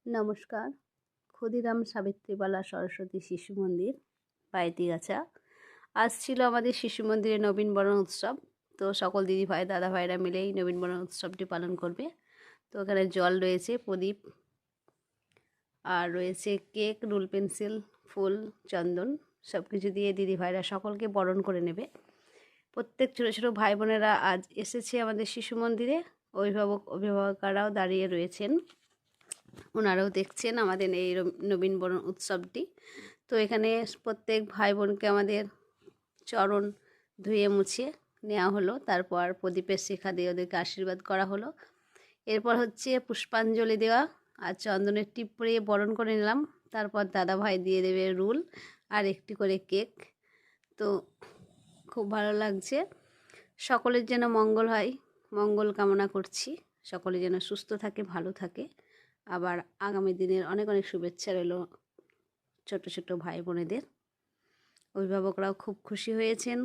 নমস্কার। ক্ষুদিরাম সাবিত্রীবালা সরস্বতী শিশু মন্দির, পাইতিগাছা। আজ ছিল আমাদের শিশু মন্দিরে নবীনবরণ উৎসব। তো সকল দিদিভাই দাদাভাইরা মিলেই নবীনবরণ উৎসবটি পালন করবে। তো এখানে জল রয়েছে, প্রদীপ, আর রয়েছে কেক, রুল পেন্সিল, ফুল, চন্দন, সব কিছু দিয়ে দিদিভাইরা সকলকে বরণ করে নেবে। প্রত্যেক ছোটো ছোটো ভাই বোনেরা আজ এসেছে আমাদের শিশু মন্দিরে। অভিভাবকারাও দাঁড়িয়ে রয়েছেন, ওনারাও দেখছেন আমাদের এই নবীনবরণ উৎসবটি। তো এখানে প্রত্যেক ভাই বোনকে আমাদের চরণ ধুয়ে মুছে নেওয়া হলো, তারপর প্রদীপের শিখা দিয়ে ওদেরকে আশীর্বাদ করা হলো। এরপর হচ্ছে পুষ্পাঞ্জলি দেওয়া আর চন্দনের টিপ পরিয়ে বরণ করে নিলাম। তারপর দাদা ভাই দিয়ে দেবে রুল আর একটি করে কেক। তো খুব ভালো লাগছে। সকলের যেন মঙ্গল হয়, মঙ্গল কামনা করছি। সকলে যেন সুস্থ থাকে, ভালো থাকে। আবার আগামী দিনের অনেক অনেক শুভেচ্ছা রইল ছোট ছোট ভাই বোনেদের। অভিভাবকরাও খুব খুশি হয়েছেন।